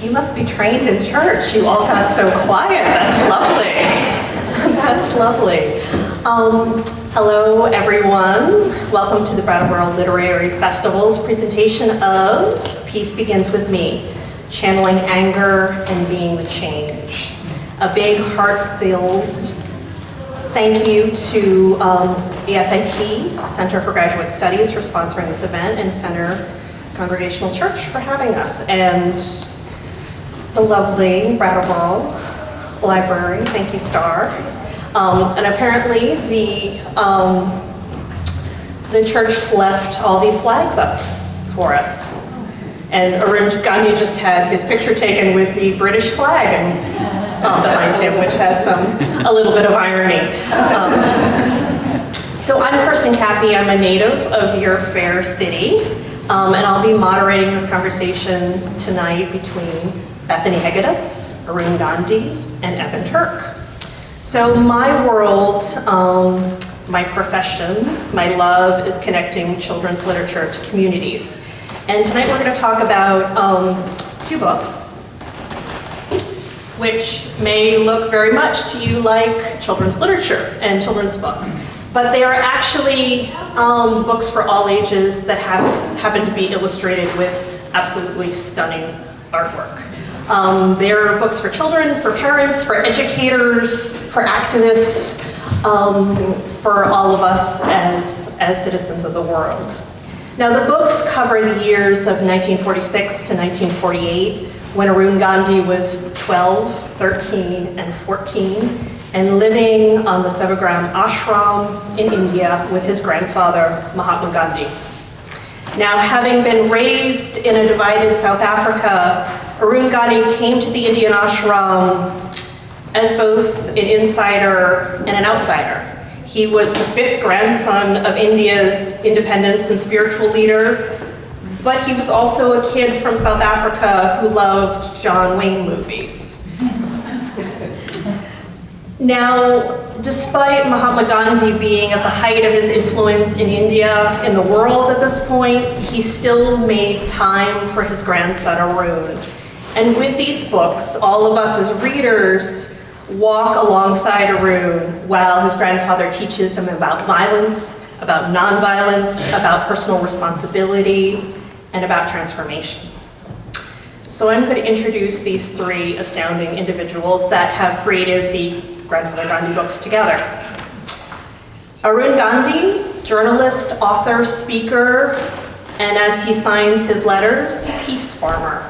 You must be trained in church. You all got so quiet. That's lovely. That's lovely. Hello, everyone. Welcome to the Brattleboro Literary Festival's presentation of Peace Begins With Me, Channeling Anger and Being the Change. A big, heart-filled thank you to the SIT, Center for Graduate Studies, for sponsoring this event, and Center Congregational Church for having us, and the lovely Brattleboro Library. Thank you, Star. And apparently the church left all these flags up for us. And Arun Gandhi just had his picture taken with the British flag behind him, which has a little bit of irony. So I'm Kirsten Cappy. I'm a native of your fair city, and I'll be moderating this conversation tonight between Bethany Hegedus, Arun Gandhi, and Evan Turk. So my world, my profession, my love is connecting children's literature to communities. And tonight we're going to talk about two books, which may look very much to you like children's literature and children's books. But they are actually books for all ages that happen to be illustrated with absolutely stunning artwork. They're books for children, for parents, for educators, for activists, for all of us as citizens of the world. Now, the books cover the years of 1946 to 1948, when Arun Gandhi was 12, 13, and 14, and living on the Sevagram ashram in India with his grandfather, Mahatma Gandhi. Now, having been raised in a divided South Africa, Arun Gandhi came to the Indian ashram as both an insider and an outsider. He was the fifth grandson of India's independence and spiritual leader, but he was also a kid from South Africa who loved John Wayne movies. Now, despite Mahatma Gandhi being at the height of his influence in India and the world at this point, he still made time for his grandson Arun. And with these books, all of us as readers walk alongside Arun while his grandfather teaches him about violence, about nonviolence, about personal responsibility, and about transformation. So I'm going to introduce these three astounding individuals that have created the Grandfather Gandhi books together. Arun Gandhi, journalist, author, speaker, and as he signs his letters, peace farmer.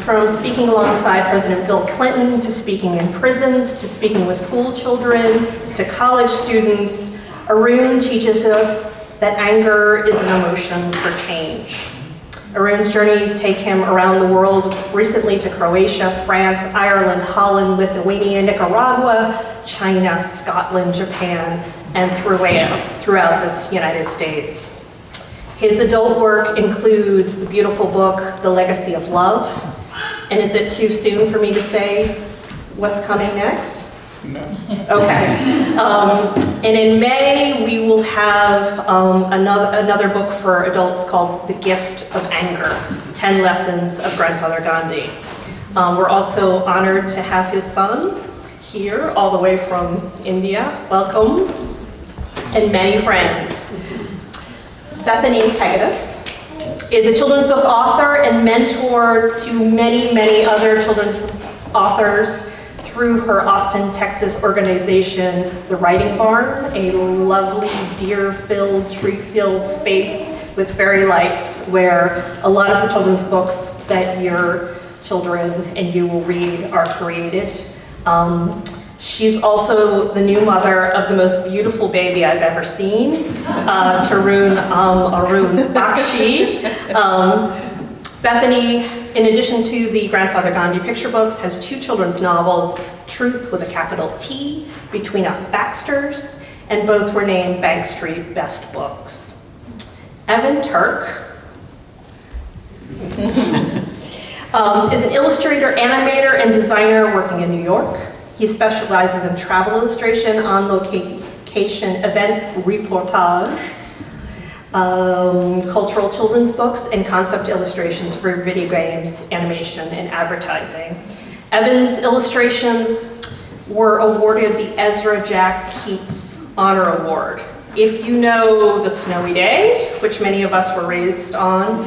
From speaking alongside President Bill Clinton, to speaking in prisons, to speaking with school children, to college students, Arun teaches us that anger is an emotion for change. Arun's journeys take him around the world, recently to Croatia, France, Ireland, Holland, Lithuania, Nicaragua, China, Scotland, Japan, and throughout this United States. His adult work includes the beautiful book, The Legacy of Love. And is it too soon for me to say what's coming next? No. Okay. And in May, we will have another book for adults called The Gift of Anger, 10 Lessons of Grandfather Gandhi. We're also honored to have his son here, all the way from India. Welcome. And many friends. Bethany Hegedus is a children's book author and mentor to many, many other children's authors through her Austin, Texas organization, The Writing Barn, a lovely deer-filled, tree-filled space with fairy lights where a lot of the children's books that your children and you will read are created. She's also the new mother of the most beautiful baby I've ever seen, Tarun Arun Bakshi. Bethany, in addition to the Grandfather Gandhi picture books, has two children's novels, Truth with a capital T, Between Us Baxters, and both were named Bank Street Best Books. Evan Turk is an illustrator, animator, and designer working in New York. He specializes in travel illustration, on location event reportage, cultural children's books, and concept illustrations for video games, animation, and advertising. Evan's illustrations were awarded the Ezra Jack Keats Honor Award. If you know The Snowy Day, which many of us were raised on,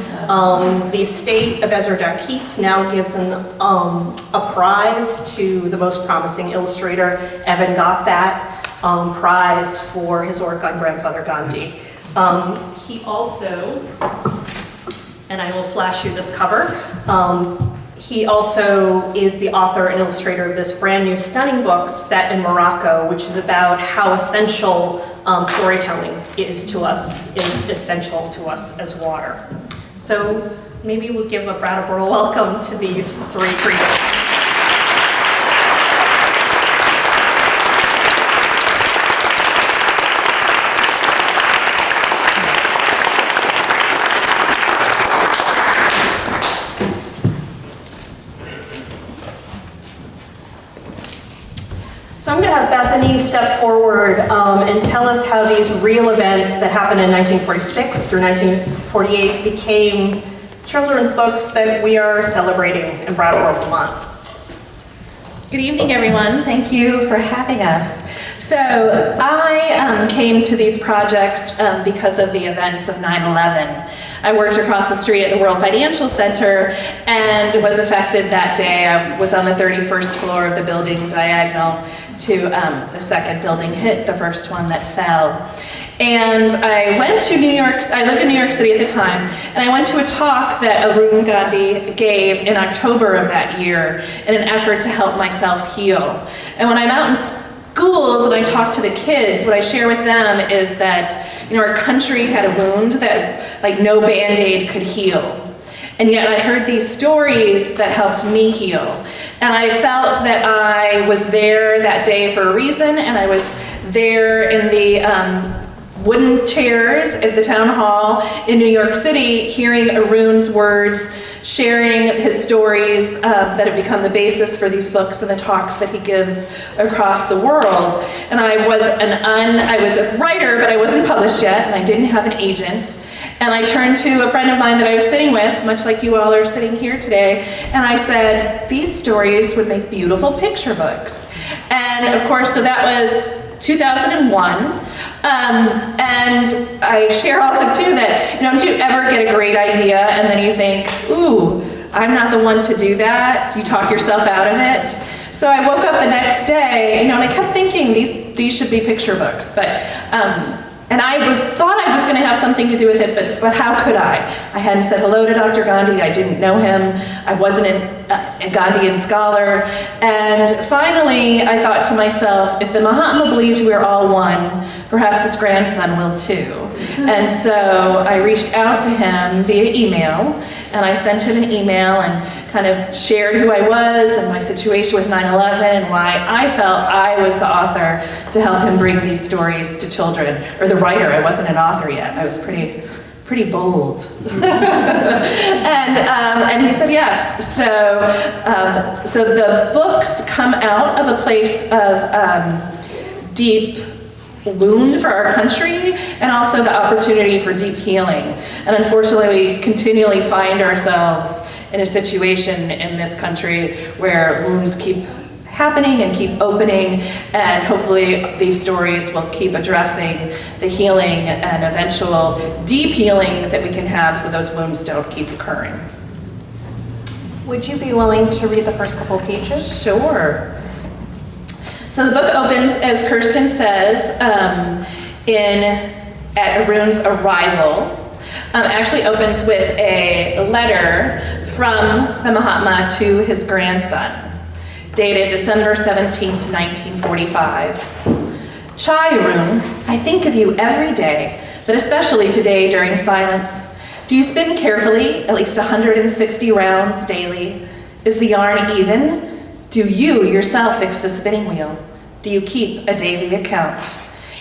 the estate of Ezra Jack Keats now gives a prize to the most promising illustrator. Evan got that prize for his work on Grandfather Gandhi. He also, and I will flash you this cover, he also is the author and illustrator of this brand new stunning book set in Morocco, which is about how essential storytelling is essential to us as water. So maybe we'll give a Brattleboro welcome to these three creators. So I'm going to have Bethany step forward and tell us how these real events that happened in 1946 through 1948 became children's books that we are celebrating in Brattleboro, Vermont. Good evening, everyone. Thank you for having us. So I came to these projects because of the events of 9/11. I worked across the street at the World Financial Center and was affected that day. I was on the 31st floor of the building diagonal to the second building hit, the first one that fell. And I went to New York, I lived in New York City at the time, and I went to a talk that Arun Gandhi gave in October of that year in an effort to help myself heal. And when I'm out in schools and I talk to the kids, what I share with them is that, our country had a wound that like no Band-Aid could heal. And yet I heard these stories that helped me heal. And I felt that I was there that day for a reason, and I was there in the wooden chairs at the town hall in New York City, hearing Arun's words, sharing his stories that have become the basis for these books and the talks that he gives across the world. And I was a writer, but I wasn't published yet, and I didn't have an agent. And I turned to a friend of mine that I was sitting with, much like you all are sitting here today, and I said, these stories would make beautiful picture books. And of course, so that was 2001. And I share also too that, don't you ever get a great idea and then you think, ooh, I'm not the one to do that. You talk yourself out of it. So I woke up the next day, and I kept thinking these should be picture books, but and I thought I was going to have something to do with it, but how could I? I hadn't said hello to Dr. Gandhi. I didn't know him. I wasn't a Gandhian scholar. And finally, I thought to myself, if the Mahatma believed we were all one, perhaps his grandson will too. And so I reached out to him via email, and I sent him an email and kind of shared who I was and my situation with 9/11 and why I felt I was the author to help him bring these stories to children, or the writer. I wasn't an author yet. I was pretty bold. And he said yes. So the books come out of a place of deep wound for our country, and also the opportunity for deep healing. And unfortunately, we continually find ourselves in a situation in this country where wounds keep happening and keep opening, and hopefully these stories will keep addressing the healing and eventual deep healing that we can have so those wounds don't keep occurring. Would you be willing to read the first couple pages? Sure. So the book opens, as Kirsten says, at Arun's arrival. Actually opens with a letter from the Mahatma to his grandson, dated December 17th, 1945. Chai, Arun, I think of you every day, but especially today during silence. Do you spin carefully, at least 160 rounds daily? Is the yarn even? Do you yourself fix the spinning wheel? Do you keep a daily account?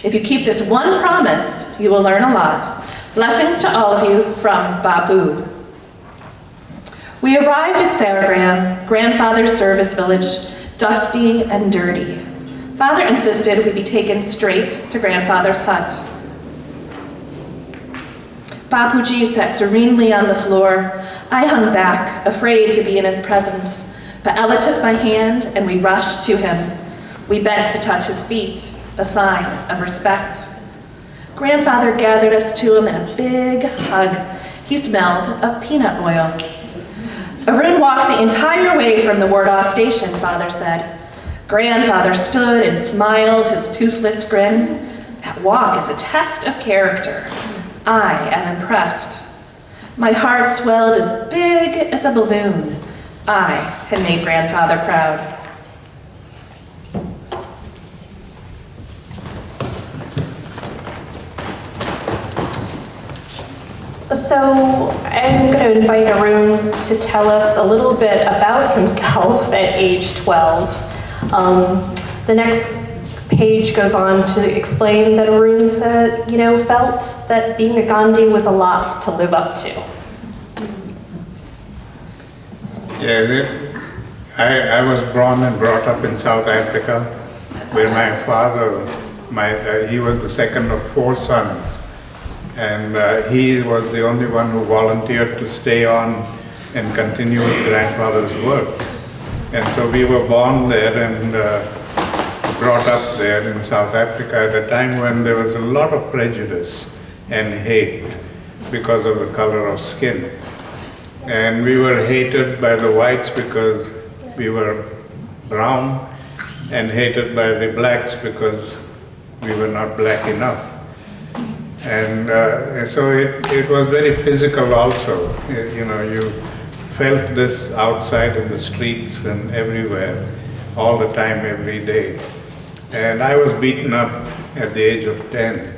If you keep this one promise, you will learn a lot. Blessings to all of you from Babu. We arrived at Saragram, grandfather's service village, dusty and dirty. Father insisted we be taken straight to grandfather's hut. Bapuji sat serenely on the floor. I hung back, afraid to be in his presence. But Ella took my hand and we rushed to him. We bent to touch his feet, a sign of respect. Grandfather gathered us to him in a big hug. He smelled of peanut oil. Arun walked the entire way from the Wardaw station, Father said. Grandfather stood and smiled his toothless grin. That walk is a test of character. I am impressed. My heart swelled as big as a balloon. I had made Grandfather proud. So I'm going to invite Arun to tell us a little bit about himself at age 12. The next page goes on to explain that Arun said, felt that being a Gandhi was a lot to live up to. Yeah, I was born and brought up in South Africa, where my father, he was the second of 4 sons. And he was the only one who volunteered to stay on and continue his grandfather's work. And so we were born there and brought up there in South Africa at a time when there was a lot of prejudice and hate because of the color of skin. And we were hated by the whites because we were brown, and hated by the blacks because we were not black enough. And so it was very physical also. You felt this outside in the streets and everywhere, all the time, every day. And I was beaten up at the age of 10.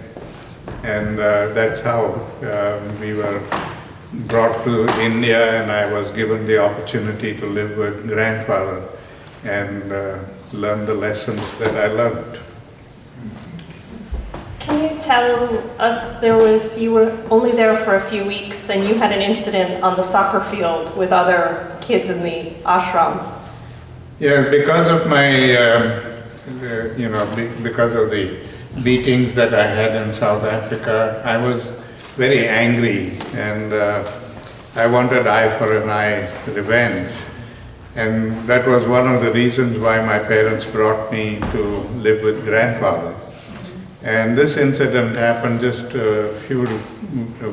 And that's how we were brought to India, and I was given the opportunity to live with Grandfather and learn the lessons that I learned. Can you tell us, you were only there for a few weeks and you had an incident on the soccer field with other kids in the ashram? Yeah, because of my, because of the beatings that I had in South Africa, I was very angry, and I wanted eye for an eye revenge. And that was one of the reasons why my parents brought me to live with Grandfather. And this incident happened just a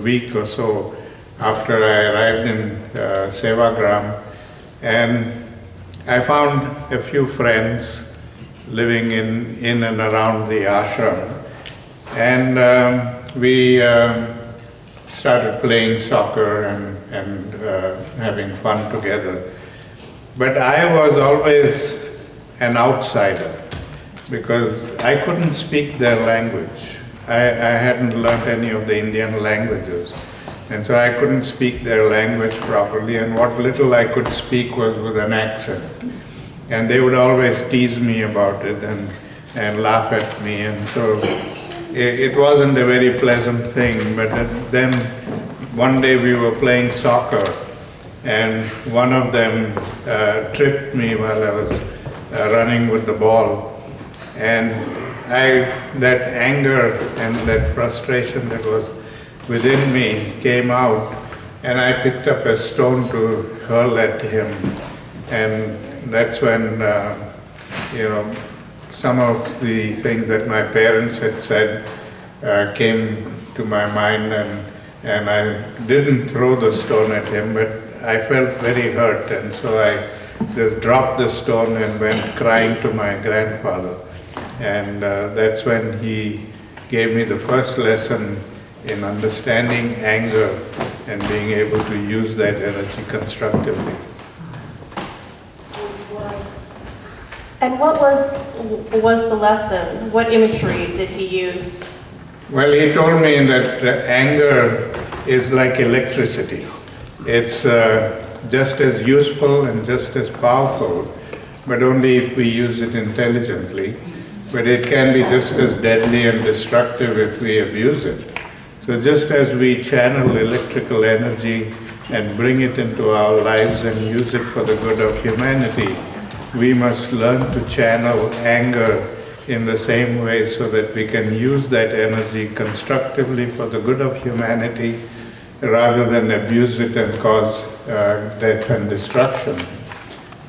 week or so after I arrived in Sevagram, and I found a few friends living in and around the ashram, and we started playing soccer and having fun together. But I was always an outsider, because I couldn't speak their language. I hadn't learned any of the Indian languages, and so I couldn't speak their language properly, and what little I could speak was with an accent. And they would always tease me about it and laugh at me, and so it wasn't a very pleasant thing. But then one day we were playing soccer, and one of them tripped me while I was running with the ball. And that anger and that frustration that was within me came out, and I picked up a stone to hurl at him. And that's when, some of the things that my parents had said came to my mind, and I didn't throw the stone at him, but I felt very hurt, and so I just dropped the stone and went crying to my grandfather. And that's when he gave me the first lesson in understanding anger and being able to use that energy constructively. And what was the lesson? What imagery did he use? Well, he told me that anger is like electricity. It's just as useful and just as powerful, but only if we use it intelligently. But it can be just as deadly and destructive if we abuse it. So just as we channel electrical energy and bring it into our lives and use it for the good of humanity, we must learn to channel anger in the same way so that we can use that energy constructively for the good of humanity rather than abuse it and cause death and destruction,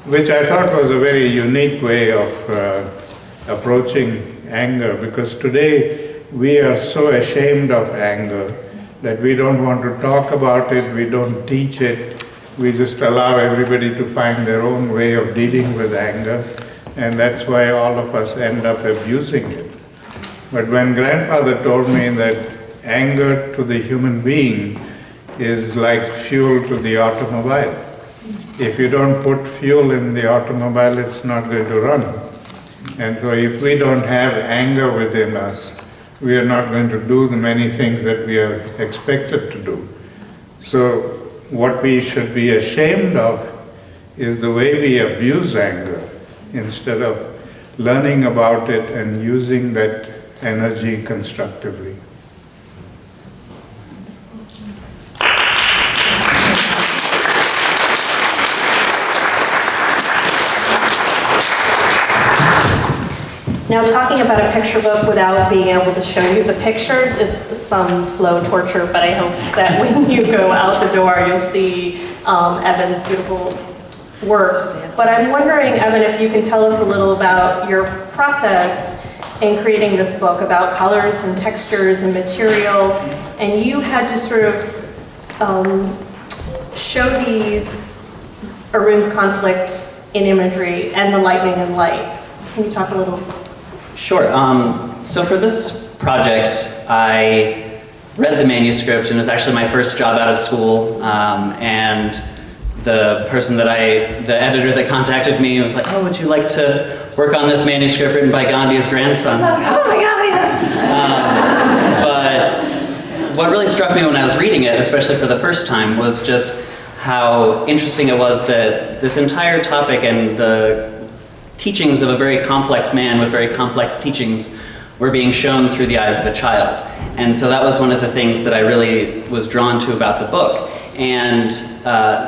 which I thought was a very unique way of approaching anger, because today we are so ashamed of anger that we don't want to talk about it, we don't teach it, we just allow everybody to find their own way of dealing with anger, and that's why all of us end up abusing it. But when Grandfather told me that anger to the human being is like fuel to the automobile. If you don't put fuel in the automobile, it's not going to run. And so if we don't have anger within us, we are not going to do the many things that we are expected to do. So what we should be ashamed of is the way we abuse anger instead of learning about it and using that energy constructively. Now, talking about a picture book without being able to show you the pictures is some slow torture, but I hope that when you go out the door, you'll see Evan's beautiful work. But I'm wondering, Evan, if you can tell us a little about your process in creating this book about colors and textures and material, and you had to sort of show these Arun's conflict in imagery and the lightning and light. Can you talk a little? Sure. So for this project, I read the manuscript, and it was actually my first job out of school. And the editor that contacted me was like, "Oh, would you like to work on this manuscript written by Gandhi's grandson?" Oh my God, yes! But what really struck me when I was reading it, especially for the first time, was just how interesting it was that this entire topic and the teachings of a very complex man with very complex teachings were being shown through the eyes of a child. And so that was one of the things that I really was drawn to about the book. And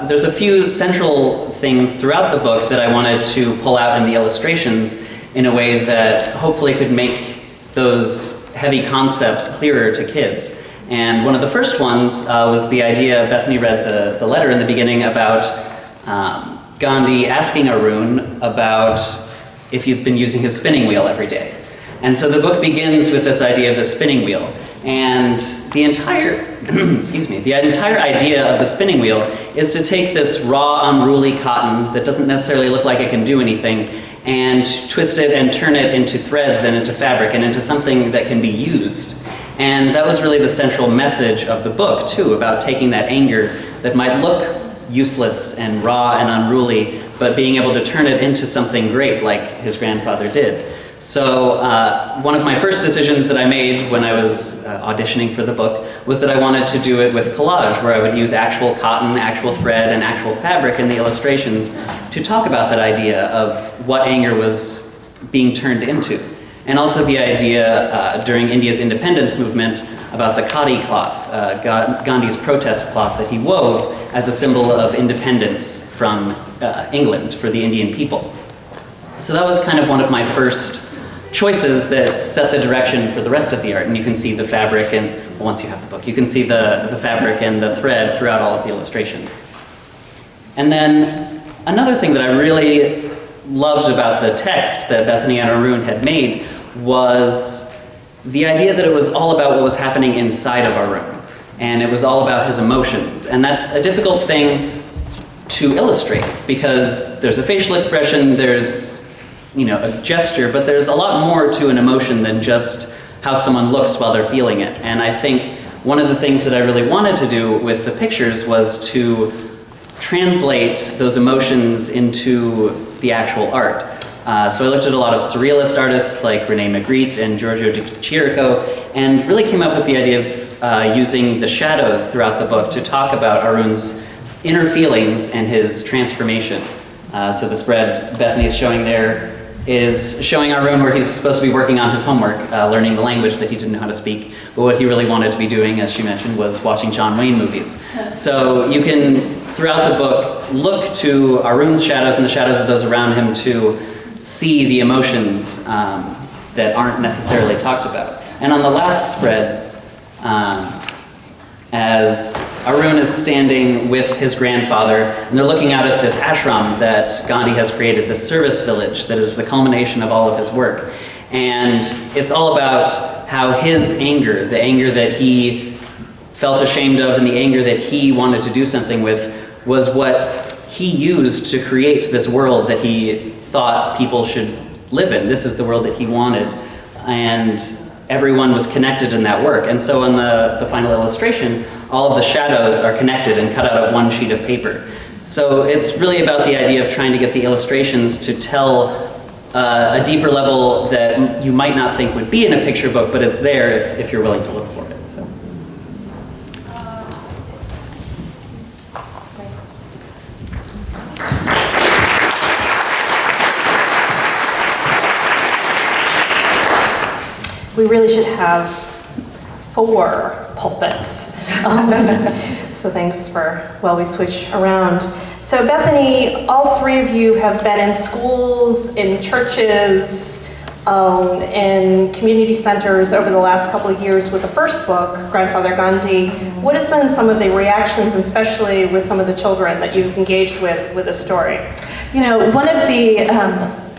there's a few central things throughout the book that I wanted to pull out in the illustrations in a way that hopefully could make those heavy concepts clearer to kids. And one of the first ones was the idea, Bethany read the letter in the beginning about Gandhi asking Arun about if he's been using his spinning wheel every day. And so the book begins with this idea of the spinning wheel. And the entire, the entire idea of the spinning wheel is to take this raw, unruly cotton that doesn't necessarily look like it can do anything and twist it and turn it into threads and into fabric and into something that can be used. And that was really the central message of the book, too, about taking that anger that might look useless and raw and unruly, but being able to turn it into something great like his grandfather did. So one of my first decisions that I made when I was auditioning for the book was that I wanted to do it with collage, where I would use actual cotton, actual thread, and actual fabric in the illustrations to talk about that idea of what anger was being turned into. And also the idea during India's independence movement about the khadi cloth, Gandhi's protest cloth that he wove as a symbol of independence from England for the Indian people. So that was kind of one of my first choices that set the direction for the rest of the art. And you can see the fabric, and well, once you have the book, you can see the fabric and the thread throughout all of the illustrations. And then another thing that I really loved about the text that Bethany and Arun had made was the idea that it was all about what was happening inside of Arun. And it was all about his emotions. And that's a difficult thing to illustrate because there's a facial expression, there's a gesture, but there's a lot more to an emotion than just how someone looks while they're feeling it. And I think one of the things that I really wanted to do with the pictures was to translate those emotions into the actual art. So I looked at a lot of surrealist artists like Rene Magritte and Giorgio de Chirico, and really came up with the idea of using the shadows throughout the book to talk about Arun's inner feelings and his transformation. So the spread Bethany is showing there is showing Arun where he's supposed to be working on his homework, learning the language that he didn't know how to speak. But what he really wanted to be doing, as she mentioned, was watching John Wayne movies. So you can, throughout the book, look to Arun's shadows and the shadows of those around him to see the emotions that aren't necessarily talked about. And on the last spread, and as Arun is standing with his grandfather, and they're looking out at this ashram that Gandhi has created, this service village that is the culmination of all of his work. And it's all about how his anger, the anger that he felt ashamed of and the anger that he wanted to do something with, was what he used to create this world that he thought people should live in. This is the world that he wanted. And everyone was connected in that work. And so in the final illustration, all of the shadows are connected and cut out of one sheet of paper. So it's really about the idea of trying to get the illustrations to tell a deeper level that you might not think would be in a picture book, but it's there if you're willing to look for it. So. We really should have 4 pulpits. So thanks for, well, we switch around. So Bethany, all 3 of you have been in schools, in churches, and community centers over the last couple of years with the first book, Grandfather Gandhi. What has been some of the reactions, especially with some of the children that you've engaged with the story? You know, one of the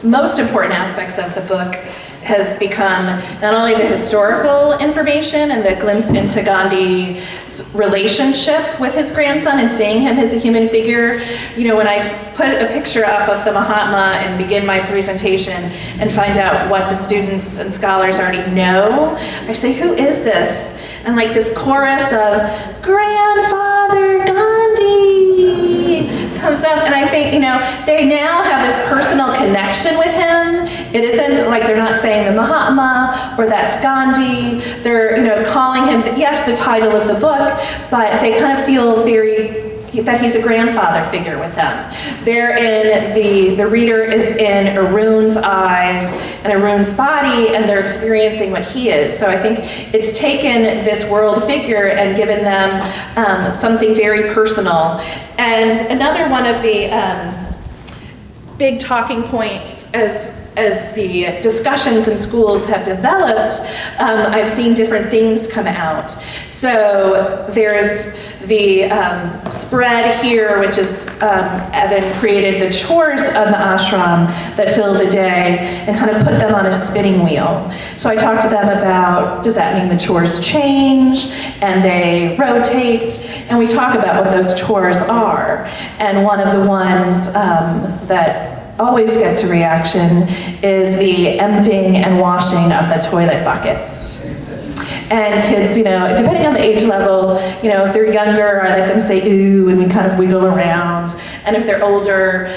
most important aspects of the book has become not only the historical information and the glimpse into Gandhi's relationship with his grandson and seeing him as a human figure. You know, when I put a picture up of the Mahatma and begin my presentation and find out what the students and scholars already know, I say, who is this? And like this chorus of, Grandfather Gandhi comes up, and I think, you know, they now have this personal connection with him. It isn't like they're not saying the Mahatma or that's Gandhi. They're, you know, calling him, yes, the title of the book, but they kind of feel that he's a grandfather figure with them. They're in, the reader is in Arun's eyes and Arun's body, and they're experiencing what he is. So I think it's taken this world figure and given them something very personal. And another one of the big talking points as the discussions in schools have developed, I've seen different things come out. So there's the spread here, which is Evan created the chores of the ashram that fill the day and kind of put them on a spinning wheel. So I talked to them about, does that mean the chores change and they rotate? And we talk about what those chores are. And one of the ones that always gets a reaction is the emptying and washing of the toilet buckets. And kids, you know, depending on the age level, you know, if they're younger, I let them say ooh, and we kind of wiggle around. And if they're older,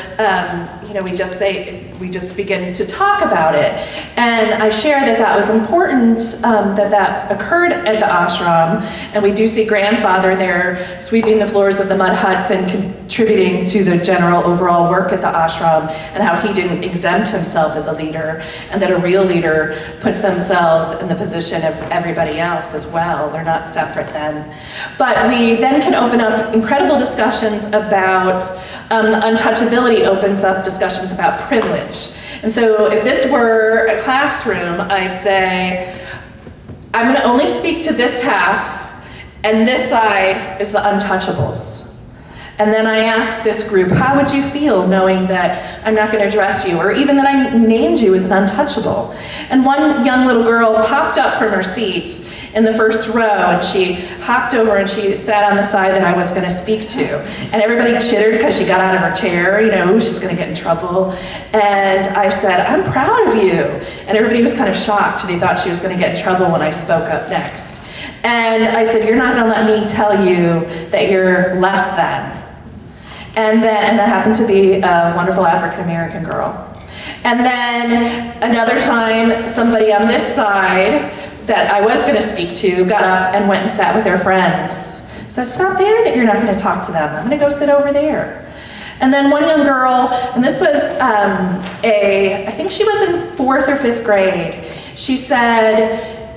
you know, we just begin to talk about it. And I share that was important, that occurred at the ashram. And we do see grandfather there sweeping the floors of the mud huts and contributing to the general overall work at the ashram, and how he didn't exempt himself as a leader, and that a real leader puts themselves in the position of everybody else as well. They're not separate then. But we then can open up incredible discussions about untouchability, opens up discussions about privilege. And so if this were a classroom, I'd say, I'm going to only speak to this half, and this side is the untouchables. And then I ask this group, how would you feel knowing that I'm not going to address you, or even that I named you as an untouchable? And one young little girl popped up from her seat in the first row, and she hopped over and she sat on the side that I was going to speak to. And everybody chittered because she got out of her chair, you know, she's going to get in trouble. And I said, I'm proud of you. And everybody was kind of shocked. They thought she was going to get in trouble when I spoke up next. And I said, you're not going to let me tell you that you're less than. And that happened to be a wonderful African-American girl. And then another time, somebody on this side that I was going to speak to got up and went and sat with their friends. So it's not there that you're not going to talk to them. I'm going to go sit over there. And then one young girl, and this was I think she was in 4th or 5th grade. She said,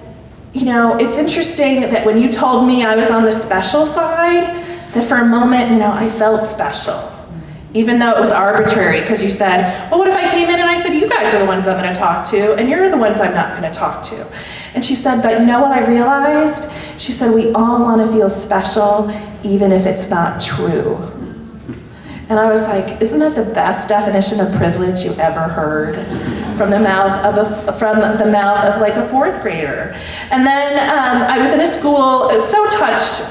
you know, it's interesting that when you told me I was on the special side, that for a moment, you know, I felt special. Even though it was arbitrary, because you said, well, what if I came in and I said, you guys are the ones I'm going to talk to, and you're the ones I'm not going to talk to? And she said, but you know what I realized? She said, we all want to feel special, even if it's not true. And I was like, isn't that the best definition of privilege you ever heard from the mouth of like a fourth grader? And then I was in a school so touched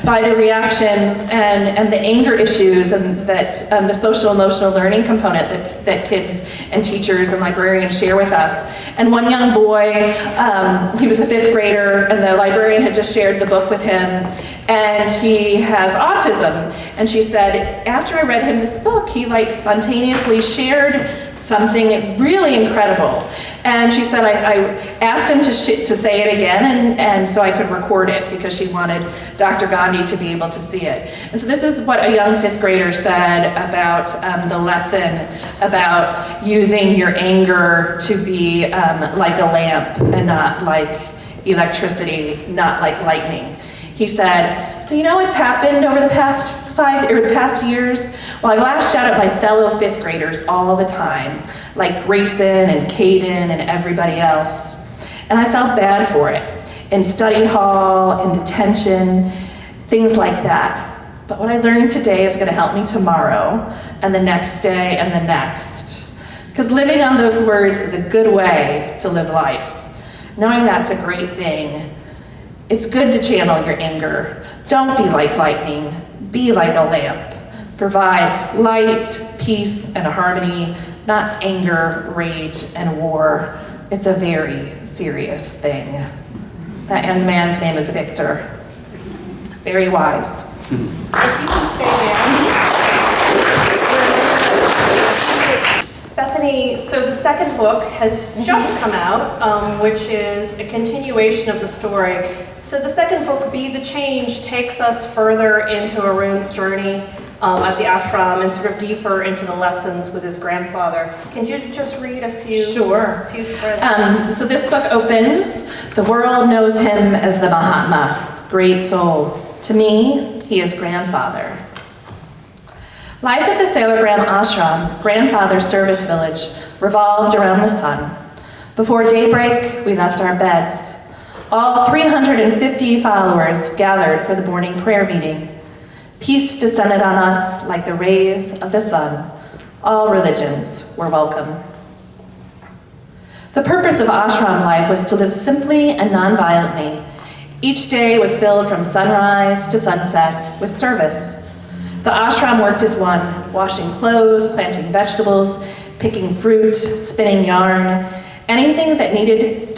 by the reactions and the anger issues and that the social emotional learning component that kids and teachers and librarians share with us. And one young boy, he was a fifth grader, and the librarian had just shared the book with him, and he has autism. And she said, after I read him this book, he like spontaneously shared something really incredible. And she said, I asked him to say it again, and so I could record it, because she wanted Dr. Gandhi to be able to see it. And so this is what a young fifth grader said about the lesson about using your anger to be like a lamp and not like electricity, not like lightning. He said, so you know what's happened over the past years? Well, I've lashed out at my fellow fifth graders all the time, like Grayson and Caden and everybody else. And I felt bad for it. In study hall, in detention, things like that. But what I learned today is going to help me tomorrow, and the next day, and the next. Because living on those words is a good way to live life. Knowing that's a great thing. It's good to channel your anger. Don't be like lightning. Be like a lamp. Provide light, peace, and harmony, not anger, rage, and war. It's a very serious thing. That young man's name is Victor. Very wise. If you can stay there. Bethany, so the second book has just come out, which is a continuation of the story. So the second book, Be the Change, takes us further into Arun's journey at the ashram and sort of deeper into the lessons with his grandfather. Can you just read a few? Sure. Few spreads? So this book opens, the world knows him as the Mahatma, great soul. To me, he is grandfather. Life at the Salagram Ashram, grandfather's service village, revolved around the sun. Before daybreak, we left our beds. All 350 followers gathered for the morning prayer meeting. Peace descended on us like the rays of the sun. All religions were welcome. The purpose of ashram life was to live simply and nonviolently. Each day was filled from sunrise to sunset with service. The ashram worked as one, washing clothes, planting vegetables, picking fruit, spinning yarn. Anything that needed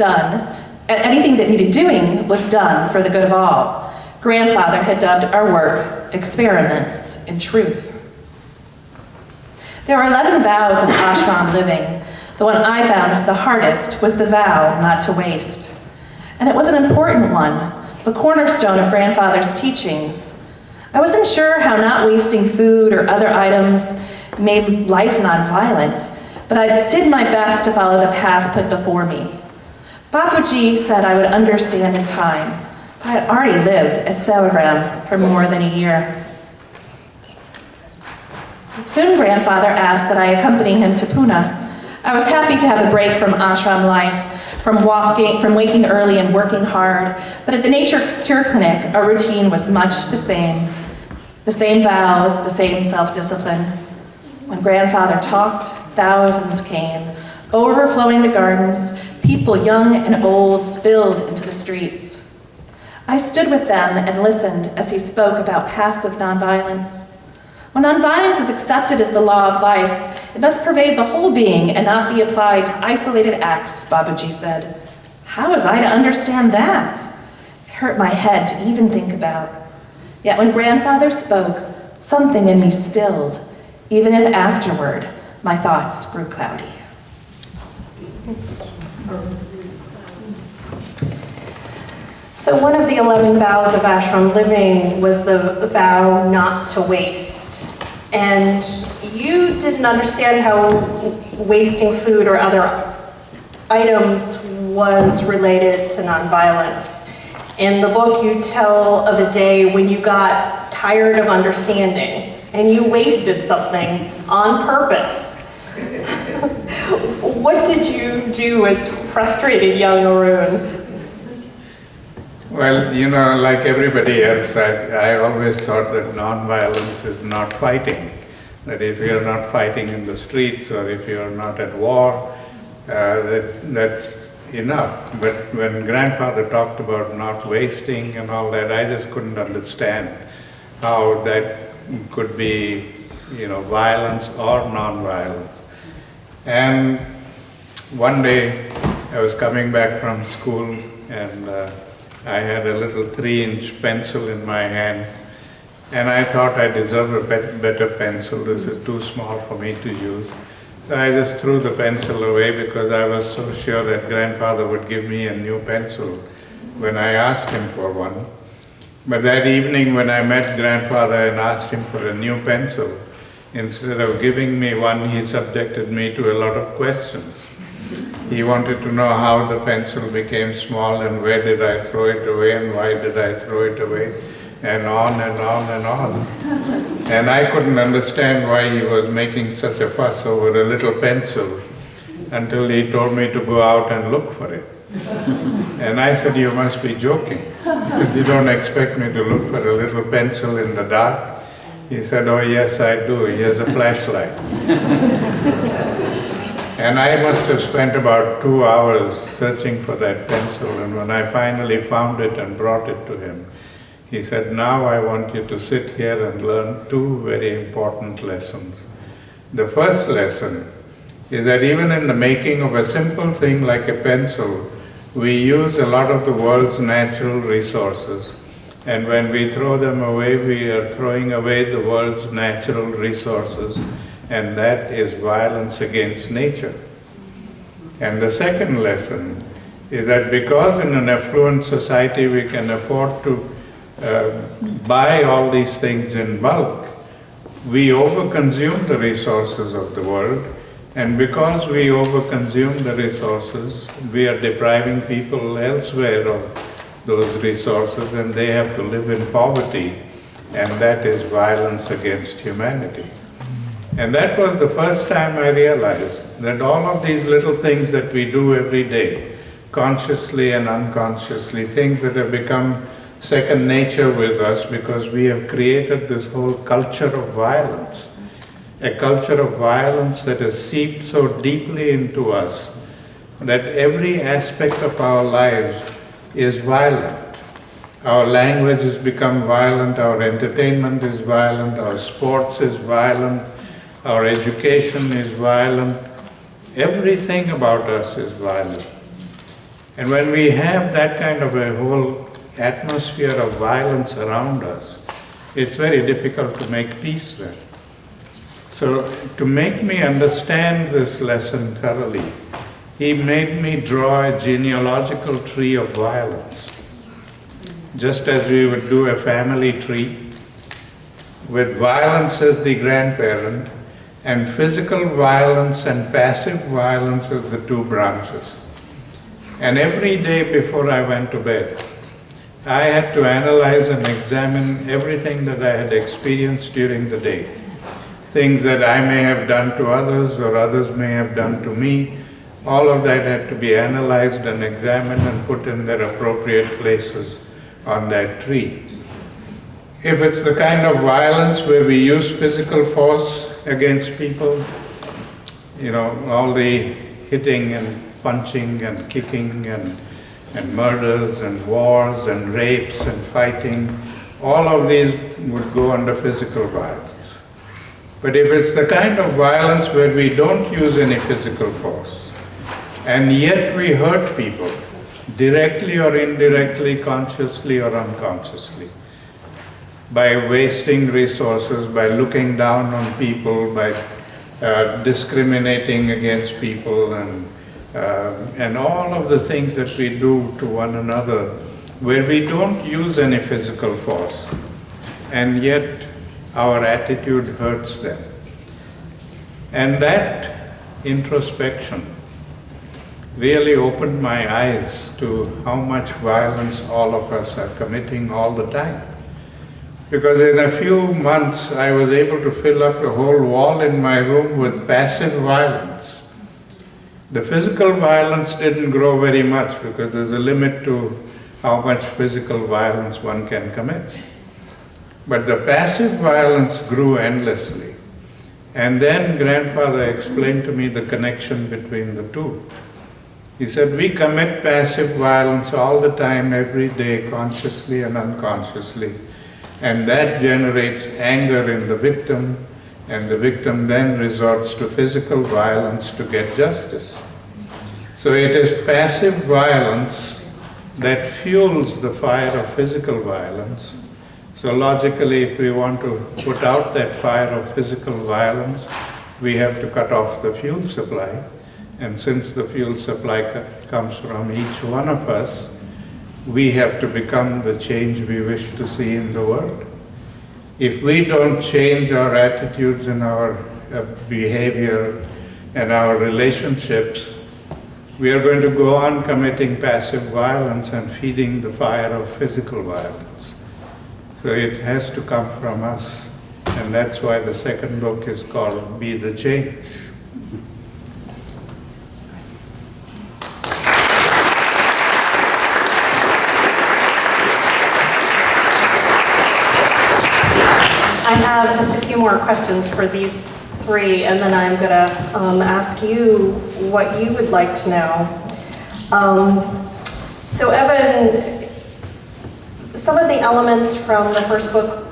doing was done for the good of all. Grandfather had dubbed our work experiments in truth. There were 11 vows of ashram living. The one I found the hardest was the vow not to waste. And it was an important one, the cornerstone of grandfather's teachings. I wasn't sure how not wasting food or other items made life nonviolent, but I did my best to follow the path put before me. Bapuji said I would understand in time, but I had already lived at Salagram for more than a year. Soon grandfather asked that I accompany him to Pune. I was happy to have a break from ashram life, from waking early and working hard, but at the Nature Cure Clinic, our routine was much the same. The same vows, the same self-discipline. When grandfather talked, thousands came, overflowing the gardens, people young and old spilled into the streets. I stood with them and listened as he spoke about passive nonviolence. When nonviolence is accepted as the law of life, it must pervade the whole being and not be applied to isolated acts, Babaji said. How was I to understand that? It hurt my head to even think about. Yet when grandfather spoke, something in me stilled, even if afterward my thoughts grew cloudy. So one of the 11 vows of ashram living was the vow not to waste. And you didn't understand how wasting food or other items was related to nonviolence. In the book, you tell of a day when you got tired of understanding and you wasted something on purpose. What did you do as frustrated young Arun? Well, you know, like everybody else, I always thought that nonviolence is not fighting. That if you're not fighting in the streets or if you're not at war, that's enough. But when Grandfather talked about not wasting and all that, I just couldn't understand how that could be, you know, violence or non-violence. And one day I was coming back from school and I had a little 3-inch pencil in my hand and I thought I deserved a better pencil. This is too small for me to use. So I just threw the pencil away because I was so sure that Grandfather would give me a new pencil when I asked him for one. But that evening when I met Grandfather and asked him for a new pencil, instead of giving me one, he subjected me to a lot of questions. He wanted to know how the pencil became small and where did I throw it away and why did I throw it away, and on and on and on. And I couldn't understand why he was making such a fuss over a little pencil until he told me to go out and look for it. And I said, you must be joking. You don't expect me to look for a little pencil in the dark? He said, oh yes, I do. Here's a flashlight. And I must have spent about 2 hours searching for that pencil, and when I finally found it and brought it to him, he said, now I want you to sit here and learn 2 very important lessons. The first lesson is that even in the making of a simple thing like a pencil, we use a lot of the world's natural resources. And when we throw them away, we are throwing away the world's natural resources, and that is violence against nature. And the second lesson is that because in an affluent society we can afford to buy all these things in bulk, we overconsume the resources of the world, and because we overconsume the resources, we are depriving people elsewhere of those resources, and they have to live in poverty, and that is violence against humanity. And that was the first time I realized that all of these little things that we do every day, consciously and unconsciously, things that have become second nature with us because we have created this whole culture of violence. A culture of violence that has seeped so deeply into us that every aspect of our lives is violent. Our language has become violent, our entertainment is violent, our sports is violent, our education is violent. Everything about us is violent. And when we have that kind of a whole atmosphere of violence around us, it's very difficult to make peace there. So to make me understand this lesson thoroughly, he made me draw a genealogical tree of violence. Just as we would do a family tree, with violence as the grandparent, and physical violence and passive violence as the 2 branches. And every day before I went to bed, I had to analyze and examine everything that I had experienced during the day. Things that I may have done to others or others may have done to me, all of that had to be analyzed and examined and put in their appropriate places on that tree. If it's the kind of violence where we use physical force against people, you know, all the hitting and punching and kicking and murders and wars and rapes and fighting, all of these would go under physical violence. But if it's the kind of violence where we don't use any physical force, and yet we hurt people, directly or indirectly, consciously or unconsciously, by wasting resources, by looking down on people, by discriminating against people, and all of the things that we do to one another, where we don't use any physical force, and yet our attitude hurts them. And that introspection really opened my eyes to how much violence all of us are committing all the time. Because in a few months I was able to fill up the whole wall in my room with passive violence. The physical violence didn't grow very much because there's a limit to how much physical violence one can commit. But the passive violence grew endlessly. And then grandfather explained to me the connection between the two. He said, we commit passive violence all the time, every day, consciously and unconsciously. And that generates anger in the victim, and the victim then resorts to physical violence to get justice. So it is passive violence that fuels the fire of physical violence. So logically, if we want to put out that fire of physical violence, we have to cut off the fuel supply. And since the fuel supply comes from each one of us, we have to become the change we wish to see in the world. If we don't change our attitudes and our behavior and our relationships, we are going to go on committing passive violence and feeding the fire of physical violence. So it has to come from us, and that's why the second book is called Be the Change. I have just a few more questions for these three, and then I'm going to ask you what you would like to know. So Evan, some of the elements from the first book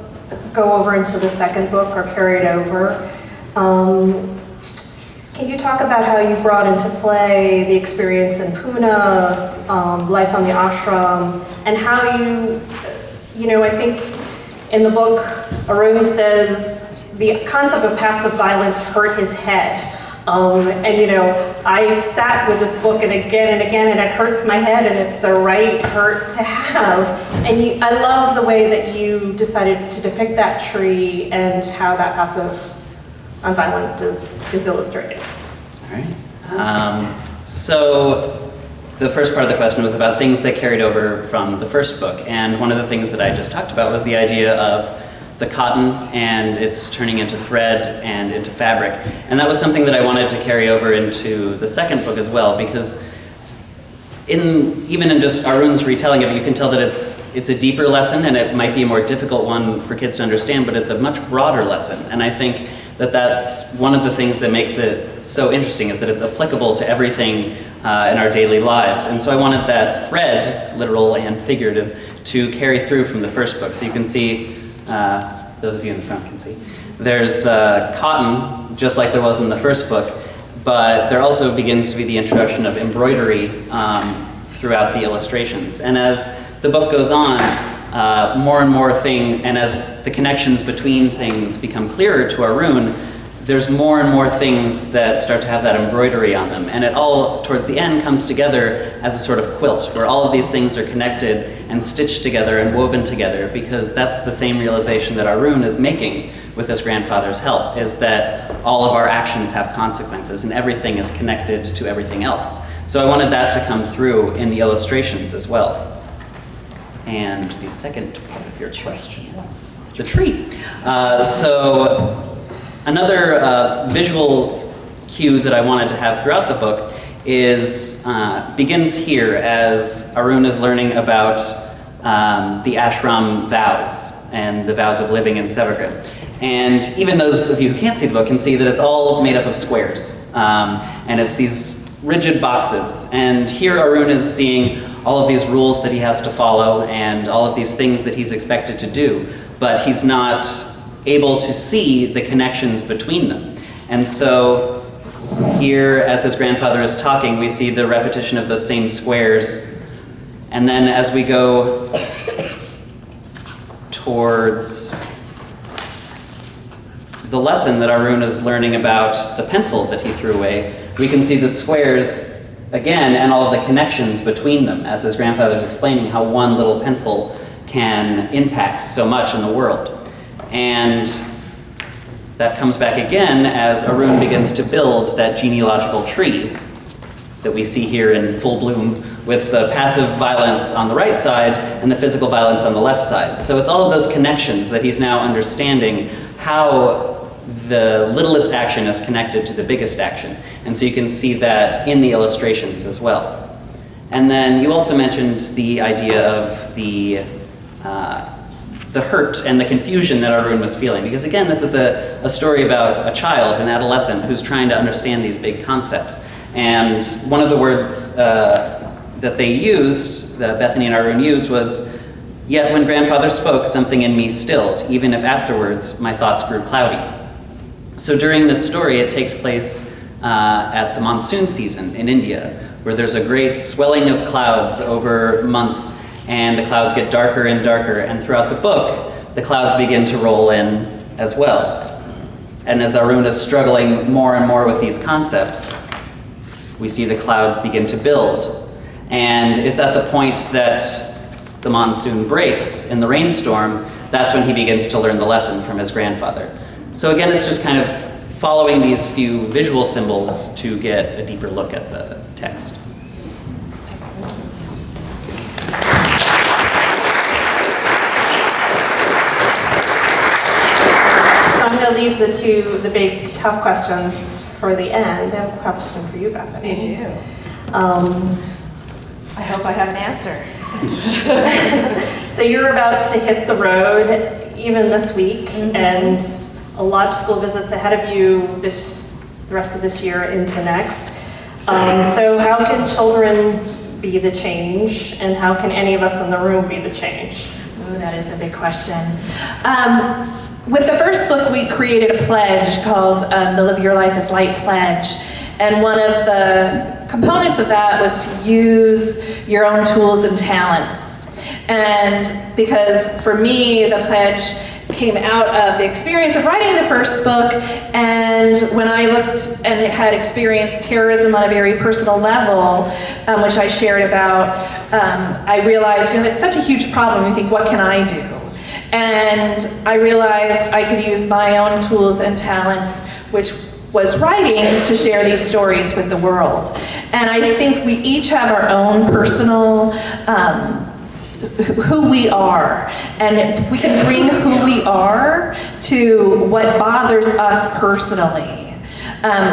go over into the second book or carried over. Can you talk about how you brought into play the experience in Pune, life on the ashram, and how I think in the book, Arun says the concept of passive violence hurt his head. I've sat with this book and again, and it hurts my head, and it's the right hurt to have. And I love the way that you decided to depict that tree and how that passive violence is illustrated. All right. So the first part of the question was about things that carried over from the first book. And one of the things that I just talked about was the idea of the cotton and it's turning into thread and into fabric. And that was something that I wanted to carry over into the second book as well, because even in just Arun's retelling of it, you can tell that it's a deeper lesson, and it might be a more difficult one for kids to understand, but it's a much broader lesson. And I think that that's one of the things that makes it so interesting, is that it's applicable to everything in our daily lives. And so I wanted that thread, literal and figurative, to carry through from the first book. So you can see, those of you in the front can see, there's cotton, just like there was in the first book, but there also begins to be the introduction of embroidery throughout the illustrations. And as the book goes on, more and more and as the connections between things become clearer to Arun, there's more and more things that start to have that embroidery on them. And it all, towards the end, comes together as a sort of quilt, where all of these things are connected and stitched together and woven together, because that's the same realization that Arun is making with his grandfather's help, is that all of our actions have consequences and everything is connected to everything else. So I wanted that to come through in the illustrations as well. And the second part of your question was the tree. So another visual cue that I wanted to have throughout the book begins here as Arun is learning about the ashram vows and the vows of living in Sevagram. And even those of you who can't see the book can see that it's all made up of squares. And it's these rigid boxes. And here Arun is seeing all of these rules that he has to follow and all of these things that he's expected to do, but he's not able to see the connections between them. And so here, as his grandfather is talking, we see the repetition of those same squares. And then as we go towards the lesson that Arun is learning about the pencil that he threw away, we can see the squares again and all of the connections between them, as his grandfather is explaining how one little pencil can impact so much in the world. And that comes back again as Arun begins to build that genealogical tree that we see here in full bloom, with the passive violence on the right side and the physical violence on the left side. So it's all of those connections that he's now understanding how the littlest action is connected to the biggest action. And so you can see that in the illustrations as well. And then you also mentioned the idea of the hurt and the confusion that Arun was feeling. Because again, this is a story about a child, an adolescent, who's trying to understand these big concepts. And one of the words that they used, that Bethany and Arun used, was, "Yet when grandfather spoke, something in me stilled, even if afterwards my thoughts grew cloudy." So during this story, it takes place at the monsoon season in India, where there's a great swelling of clouds over months, and the clouds get darker and darker, and throughout the book, the clouds begin to roll in as well. And as Arun is struggling more and more with these concepts, we see the clouds begin to build. And it's at the point that the monsoon breaks in the rainstorm, that's when he begins to learn the lesson from his grandfather. So again, it's just kind of following these few visual symbols to get a deeper look at the text. So I'm going to leave the big tough questions for the end. I have a question for you, Bethany. You do. I hope I have an answer. So you're about to hit the road even this week, and a lot of school visits ahead of you the rest of this year into next. So how can children be the change, and how can any of us in the room be the change? Ooh, that is a big question. With the first book, we created a pledge called the Live Your Life as Light Pledge. And one of the components of that was to use your own tools and talents. And because for me, the pledge came out of the experience of writing the first book, and when I looked and had experienced terrorism on a very personal level, which I shared about, I realized, it's such a huge problem. You think, what can I do? And I realized I could use my own tools and talents, which was writing, to share these stories with the world. And I think we each have our own personal who we are, and if we can bring who we are to what bothers us personally,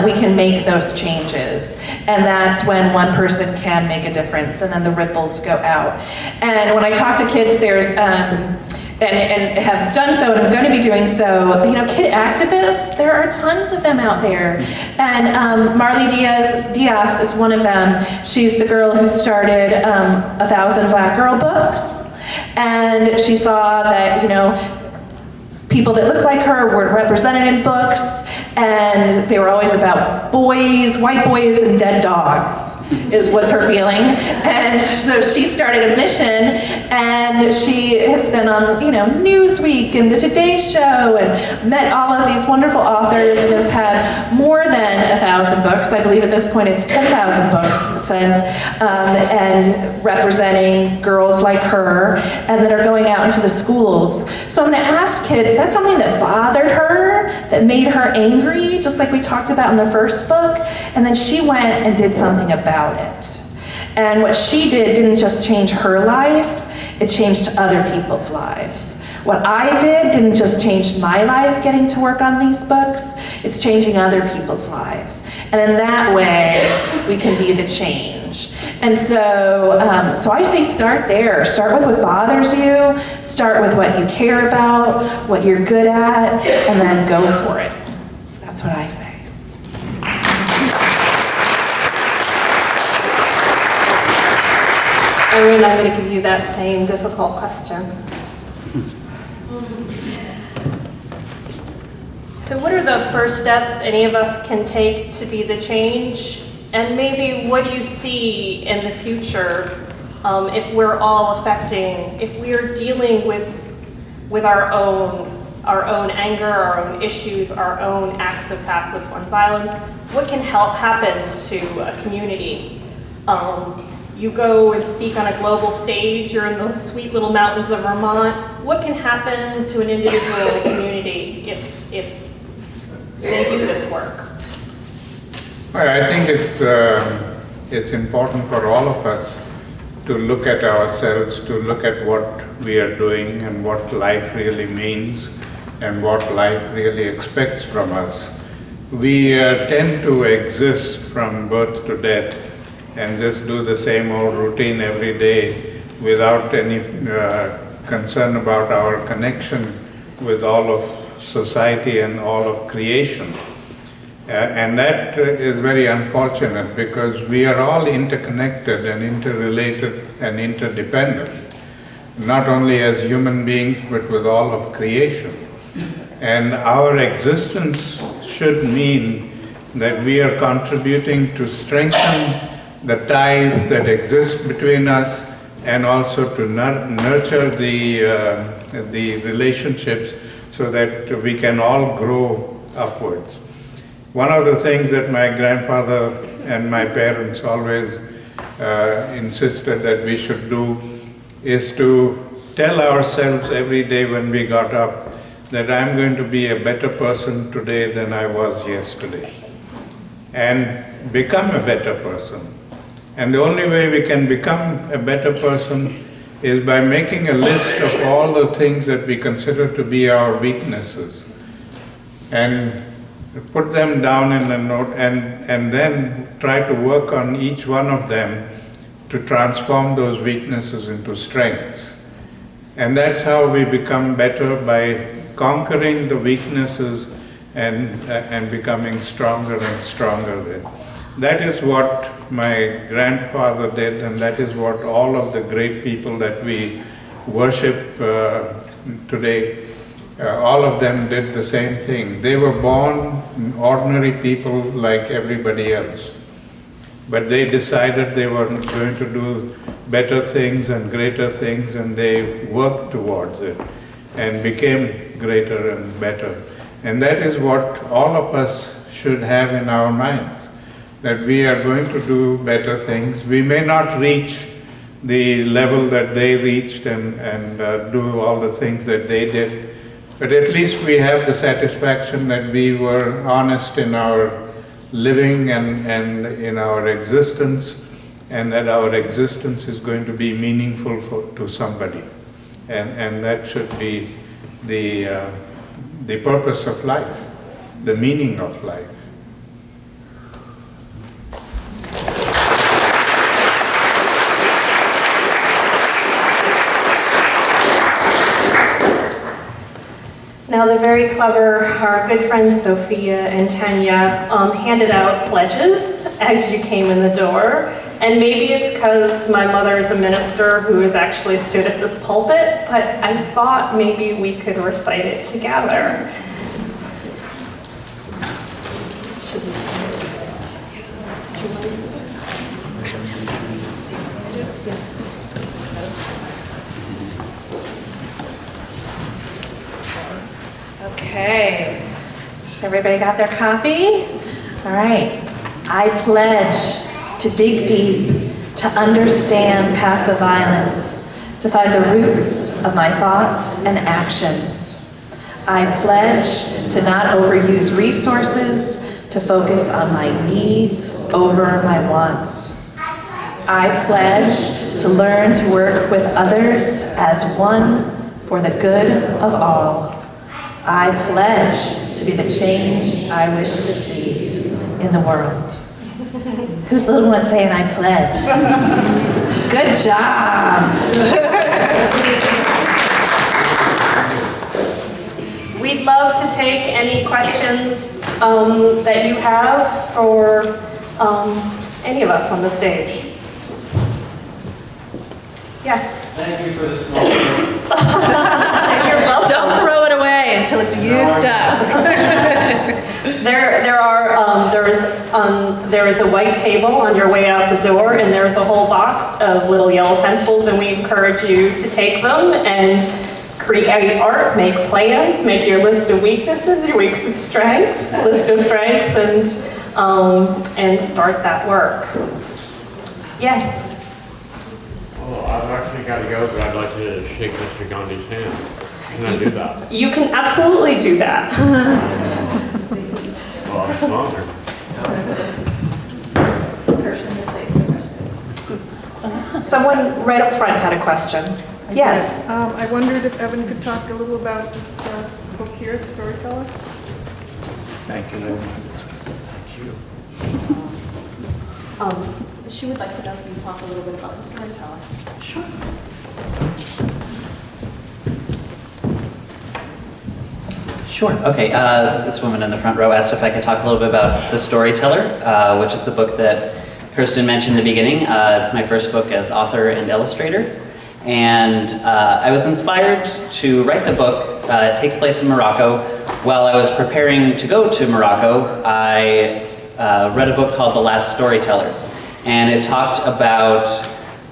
we can make those changes. And that's when one person can make a difference, and then the ripples go out. And when I talk to kids, there's and have done so, and I'm going to be doing so, kid activists, there are tons of them out there. And Marley Diaz is one of them. She's the girl who started 1,000 Black Girl Books. And she saw that, people that looked like her were represented in books, and they were always about boys, white boys, and dead dogs, was her feeling. And so she started a mission, and she has been on, Newsweek and the Today Show, and met all of these wonderful authors, and has had more than 1,000 books. I believe at this point it's 10,000 books sent, and representing girls like her, and that are going out into the schools. So I'm going to ask kids, that's something that bothered her, that made her angry, just like we talked about in the first book, and then she went and did something about it. And what she did didn't just change her life, it changed other people's lives. What I did didn't just change my life getting to work on these books, it's changing other people's lives. And in that way, we can be the change. And so I say start there. Start with what bothers you, start with what you care about, what you're good at, and then go for it. That's what I say. Arun, I'm going to give you that same difficult question. So what are the first steps any of us can take to be the change? And maybe what do you see in the future if we're all if we're dealing with our own anger, our own issues, our own acts of passive nonviolence? What can help happen to a community? You go and speak on a global stage, you're in the sweet little mountains of Vermont. What can happen to an individual in a community if they do this work? Well, I think it's important for all of us to look at ourselves, to look at what we are doing and what life really means and what life really expects from us. We tend to exist from birth to death and just do the same old routine every day without any concern about our connection with all of society and all of creation. And that is very unfortunate because we are all interconnected and interrelated and interdependent, not only as human beings but with all of creation. And our existence should mean that we are contributing to strengthen the ties that exist between us and also to nurture the relationships so that we can all grow upwards. One of the things that my grandfather and my parents always insisted that we should do is to tell ourselves every day when we got up that I'm going to be a better person today than I was yesterday, and become a better person. And the only way we can become a better person is by making a list of all the things that we consider to be our weaknesses and put them down in a note and then try to work on each one of them to transform those weaknesses into strengths. And that's how we become better, by conquering the weaknesses and becoming stronger and stronger then. That is what my grandfather did, and that is what all of the great people that we worship today, all of them did the same thing. They were born ordinary people like everybody else, but they decided they were going to do better things and greater things, and they worked towards it and became greater and better. And that is what all of us should have in our minds, that we are going to do better things. We may not reach the level that they reached and do all the things that they did, but at least we have the satisfaction that we were honest in our living and in our existence, and that our existence is going to be meaningful to somebody. And that should be the purpose of life, the meaning of life. Now, the very clever, our good friends Sophia and Tanya handed out pledges as you came in the door. And maybe it's because my mother is a minister who has actually stood at this pulpit, but I thought maybe we could recite it together. Okay, so everybody got their copy? All right. I pledge to dig deep, to understand passive violence, to find the roots of my thoughts and actions. I pledge to not overuse resources, to focus on my needs over my wants. I pledge to learn to work with others as one for the good of all. I pledge to be the change I wish to see in the world. Who's the little one saying I pledge? Good job. We'd love to take any questions that you have for any of us on the stage. Yes? Thank you for the small You're welcome. Don't throw it away until it's used up. There is a white table on your way out the door, and there's a whole box of little yellow pencils, and we encourage you to take them and create art, make plans, make your list of weaknesses, your list of strengths, and start that work. Yes. Oh, I've actually got to go, but I'd like to shake Mr. Gandhi's hand. Can I do that? You can absolutely do that. Well, I'm stronger. Someone right up front had a question. Yes. I wondered if Evan could talk a little about this book here, The Storyteller. Thank you very much. The she would like to know if you talk a little bit about the storytelling. Sure. Sure. Okay. This woman in the front row asked if I could talk a little bit about The Storyteller, which is the book that Kirsten mentioned in the beginning. It's my first book as author and illustrator. And I was inspired to write the book. It takes place in Morocco. While I was preparing to go to Morocco, I read a book called The Last Storytellers. And it talked about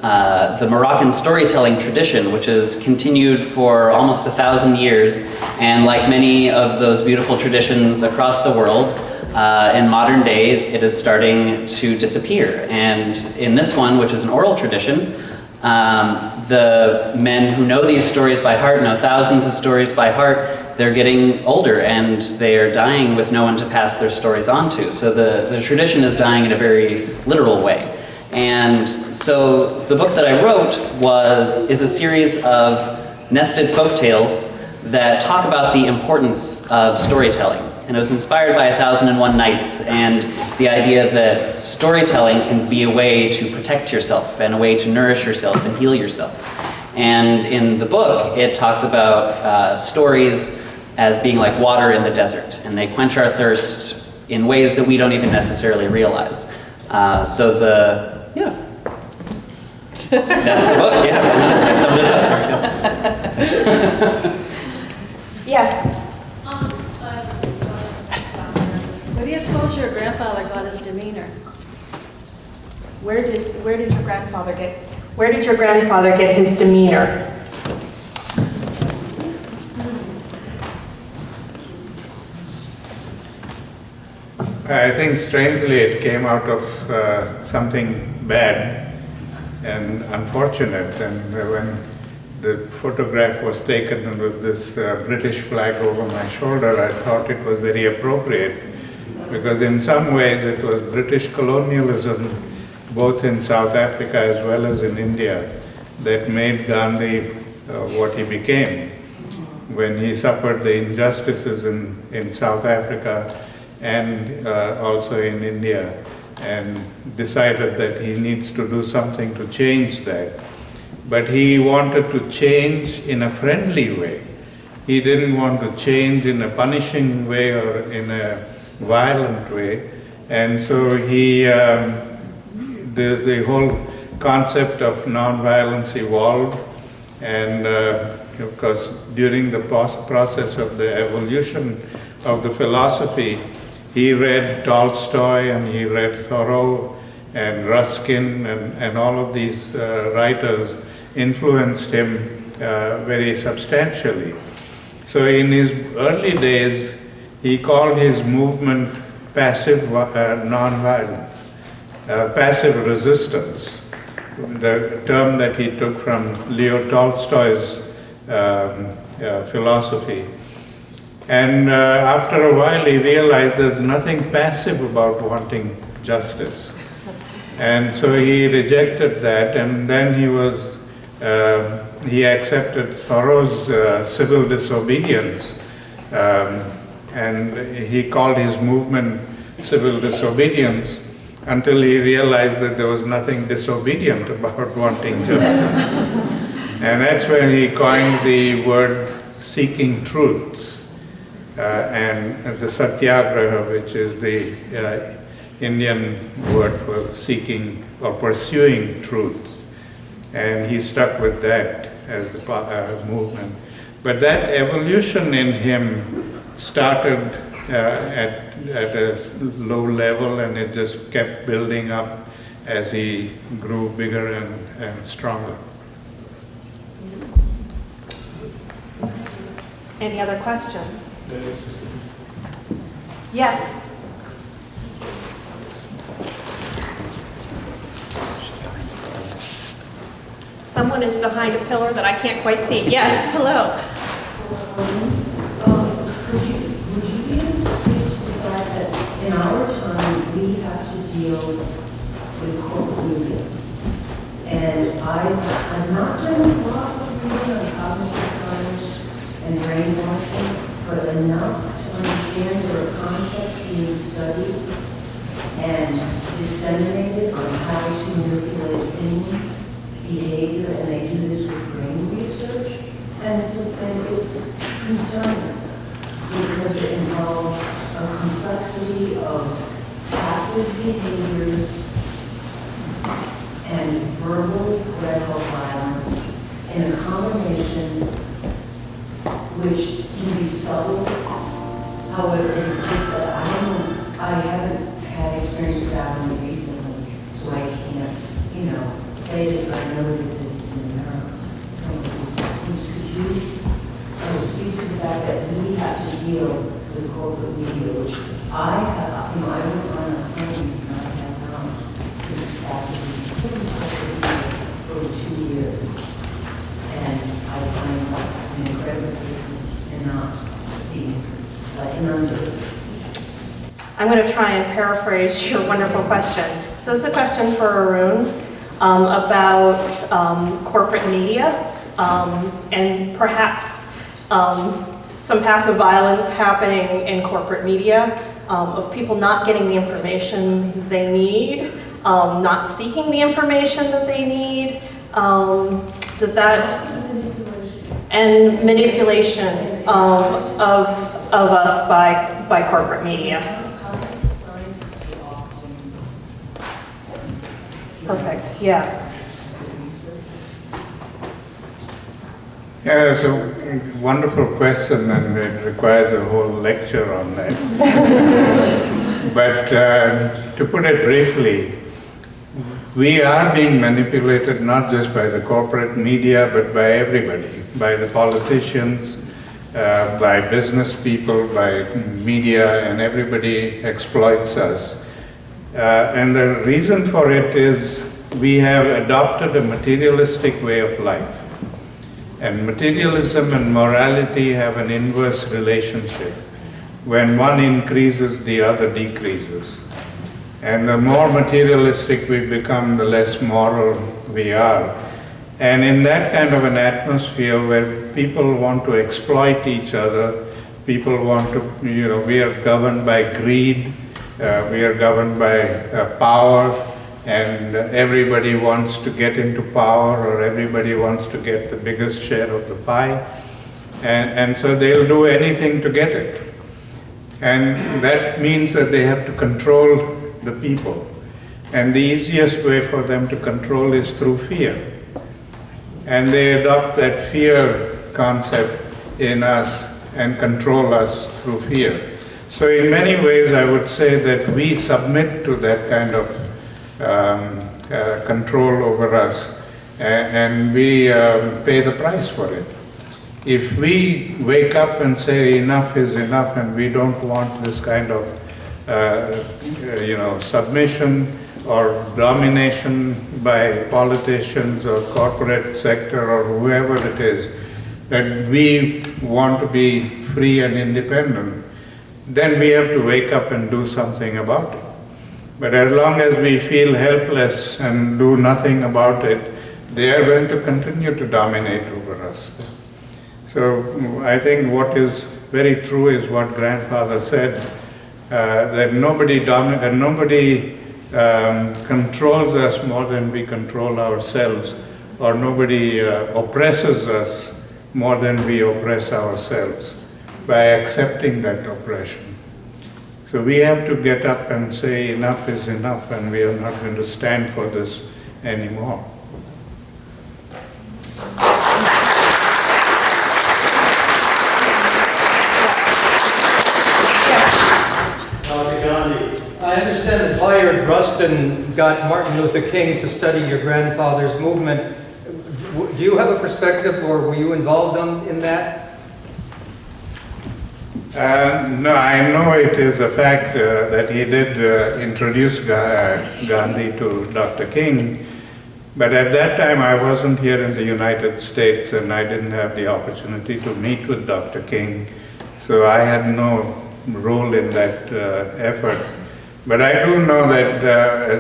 the Moroccan storytelling tradition, which has continued for almost 1,000 years. And like many of those beautiful traditions across the world, in modern day, it is starting to disappear. And in this one, which is an oral tradition, the men who know these stories by heart, know thousands of stories by heart, they're getting older and they are dying with no one to pass their stories on to. So the tradition is dying in a very literal way. And so the book that I wrote is a series of nested folktales that talk about the importance of storytelling. And it was inspired by 1001 Nights and the idea that storytelling can be a way to protect yourself and a way to nourish yourself and heal yourself. And in the book, it talks about stories as being like water in the desert, and they quench our thirst in ways that we don't even necessarily realize. That's the book, yeah. I summed it up. There we go. Yes. What do you suppose your grandfather got his demeanor? Where did your grandfather get his demeanor? I think strangely it came out of something bad and unfortunate. And when the photograph was taken with this British flag over my shoulder, I thought it was very appropriate, because in some ways it was British colonialism, both in South Africa as well as in India, that made Gandhi what he became. When he suffered the injustices in South Africa and also in India, and decided that he needs to do something to change that. But he wanted to change in a friendly way. He didn't want to change in a punishing way or in a violent way. And so the whole concept of nonviolence evolved. And of course, during the process of the evolution of the philosophy, he read Tolstoy and he read Thoreau and Ruskin, and all of these writers influenced him very substantially. So in his early days, he called his movement passive nonviolence, passive resistance, the term that he took from Leo Tolstoy's philosophy. And after a while, he realized there's nothing passive about wanting justice. And so he rejected that, and then he accepted Thoreau's civil disobedience, and he called his movement civil disobedience until he realized that there was nothing disobedient about wanting justice. And that's when he coined the word seeking truth. And the satyagraha, which is the Indian word for seeking or pursuing truth. And he stuck with that as the movement. But that evolution in him started at a low level, and it just kept building up as he grew bigger and stronger. Any other questions? Yes. Someone is behind a pillar that I can't quite see. Yes, hello. Would you be able to speak to the fact that in our time we have to deal with corporate media? And I'm not doing a lot of reading on cognitive science and brainwashing, but enough to understand there are concepts being studied and disseminated on how to manipulate opinions, behavior, and they do this with brain research. And it's concerning because it involves a complexity of passive behaviors and verbal radical violence in a combination which can be subtle. However, it's just that I haven't had experience traveling recently, so I can't, say this, but I know it exists in America. Some of these things. Could you speak to the fact that we have to deal with corporate media, which I have, I went on a Honey's and I have not this for 2 years. And I find an incredible difference in not being inundated. I'm going to try and paraphrase your wonderful question. So this is a question for Arun about corporate media and perhaps some passive violence happening in corporate media of people not getting the information they need, not seeking the information that they need. Does that, and manipulation of us by corporate media. Perfect, yes. Yeah, that's a wonderful question, and it requires a whole lecture on that. But to put it briefly, we are being manipulated not just by the corporate media, but by everybody, by the politicians, by business people, by media, and everybody exploits us. And the reason for it is we have adopted a materialistic way of life. And materialism and morality have an inverse relationship. When one increases, the other decreases. And the more materialistic we become, the less moral we are. And in that kind of an atmosphere where people want to exploit each other, people want to, we are governed by greed, we are governed by power, and everybody wants to get into power, or everybody wants to get the biggest share of the pie. And so they'll do anything to get it. And that means that they have to control the people. And the easiest way for them to control is through fear. And they adopt that fear concept in us and control us through fear. So in many ways, I would say that we submit to that kind of control over us, and we pay the price for it. If we wake up and say enough is enough and we don't want this kind of submission or domination by politicians or corporate sector or whoever it is, that we want to be free and independent, then we have to wake up and do something about it. But as long as we feel helpless and do nothing about it, they are going to continue to dominate over us. So I think what is very true is what Grandfather said, that nobody controls us more than we control ourselves, or nobody oppresses us more than we oppress ourselves by accepting that oppression. So we have to get up and say enough is enough, and we are not going to stand for this anymore. Dr. Gandhi, I understand that Bayard Rustin got Martin Luther King to study your grandfather's movement. Do you have a perspective, or were you involved in that? No, I know it is a fact that he did introduce Gandhi to Dr. King, but at that time I wasn't here in the United States and I didn't have the opportunity to meet with Dr. King, so I had no role in that effort. But I do know that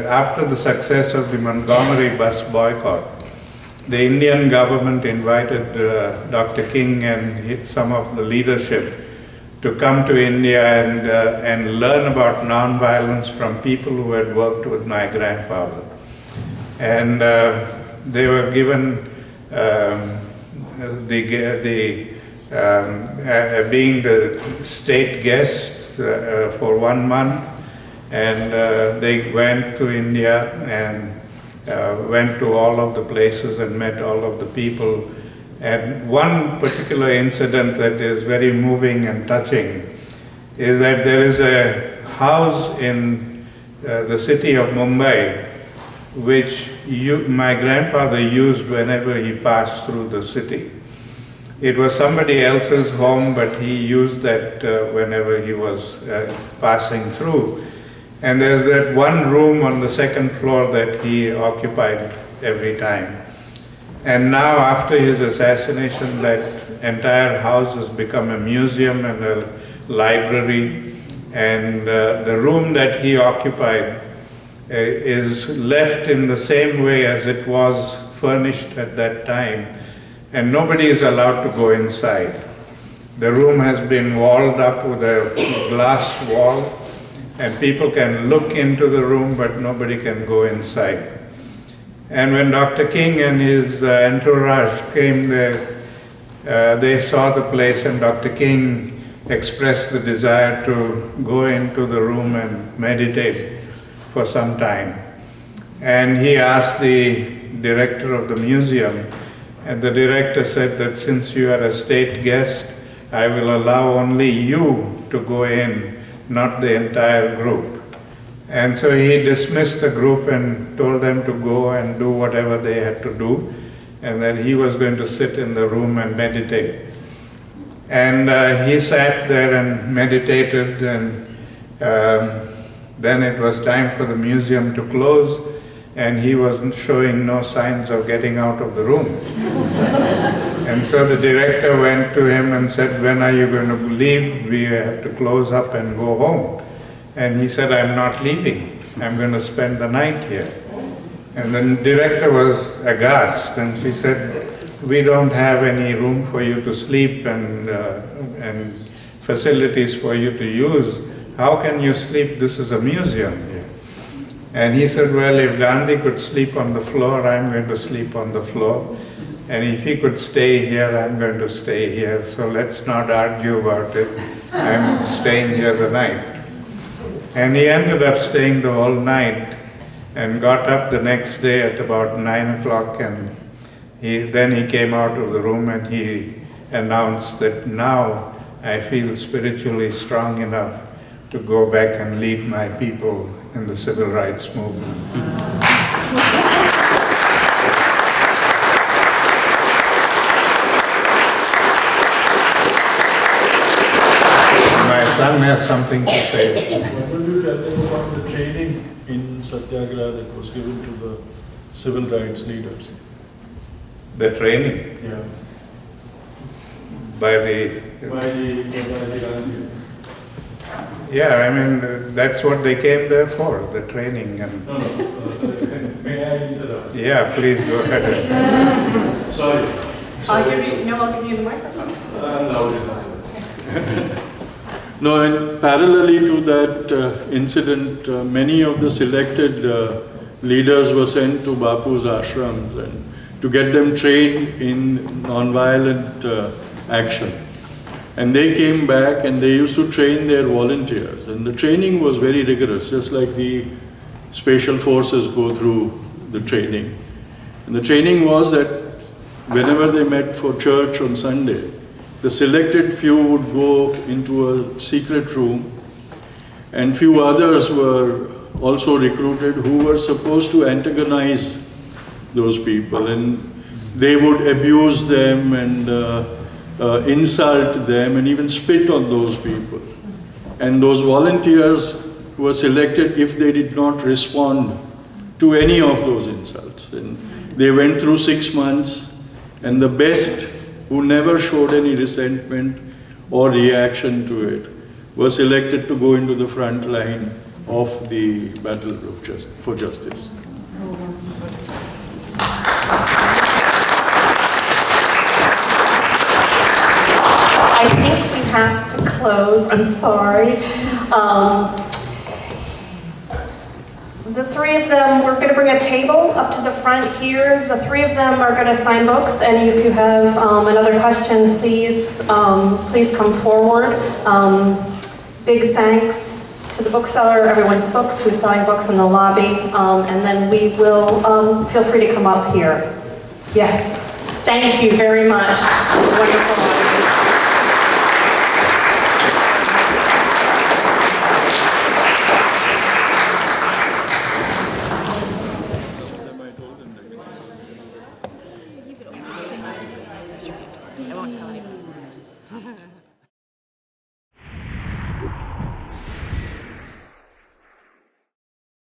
after the success of the Montgomery bus boycott, the Indian government invited Dr. King and some of the leadership to come to India and learn about nonviolence from people who had worked with my grandfather. And they were given being the state guests for 1 month, and they went to India and went to all of the places and met all of the people. And one particular incident that is very moving and touching is that there is a house in the city of Mumbai which my grandfather used whenever he passed through the city. It was somebody else's home, but he used that whenever he was passing through. And there's that one room on the second floor that he occupied every time. And now, after his assassination, that entire house has become a museum and a library. And the room that he occupied is left in the same way as it was furnished at that time. And nobody is allowed to go inside. The room has been walled up with a glass wall, and people can look into the room, but nobody can go inside. And when Dr. King and his entourage came there, they saw the place, and Dr. King expressed the desire to go into the room and meditate for some time. And he asked the director of the museum, and the director said that since you are a state guest, I will allow only you to go in, not the entire group. And so he dismissed the group and told them to go and do whatever they had to do, and that he was going to sit in the room and meditate. And he sat there and meditated, and then it was time for the museum to close, and he wasn't showing no signs of getting out of the room. And so the director went to him and said, "When are you going to leave? We have to close up and go home." And he said, "I'm not leaving. I'm going to spend the night here." And the director was aghast, and she said, "We don't have any room for you to sleep and facilities for you to use. How can you sleep? This is a museum here." And he said, "Well, if Gandhi could sleep on the floor, I'm going to sleep on the floor. And if he could stay here, I'm going to stay here. So let's not argue about it. I'm staying here the night." And he ended up staying the whole night and got up the next day at about 9 o'clock, and then he came out of the room and he announced that now I feel spiritually strong enough to go back and lead my people in the civil rights movement. My son has something to say. What will you tell them about the training in Satyagraha that was given to the civil rights leaders? The training Yeah. by the Gandhi. yeah, I mean, that's what they came there for, the training. And No, may I interrupt? yeah, please go ahead. Sorry. I'll give you the microphone. No, and parallelly to that incident, many of the selected leaders were sent to Bapu's ashrams and to get them trained in non-violent action. And they came back and they used to train their volunteers. And the training was very rigorous, just like the special forces go through the training. And the training was that whenever they met for church on Sunday, the selected few would go into a secret room, and few others were also recruited who were supposed to antagonize those people, and they would abuse them and insult them and even spit on those people. And those volunteers were selected if they did not respond to any of those insults. And they went through 6 months, and the best, who never showed any resentment or reaction to it, were selected to go into the front line of the battle for justice. I think we have to close. I'm sorry. The three of them, we're going to bring a table up to the front here. The three of them are going to sign books, and if you have another question, please come forward. Big thanks to the bookseller, Everyone's Books, who's selling books in the lobby, and then we will, feel free to come up here. Yes, thank you very much. Wonderful.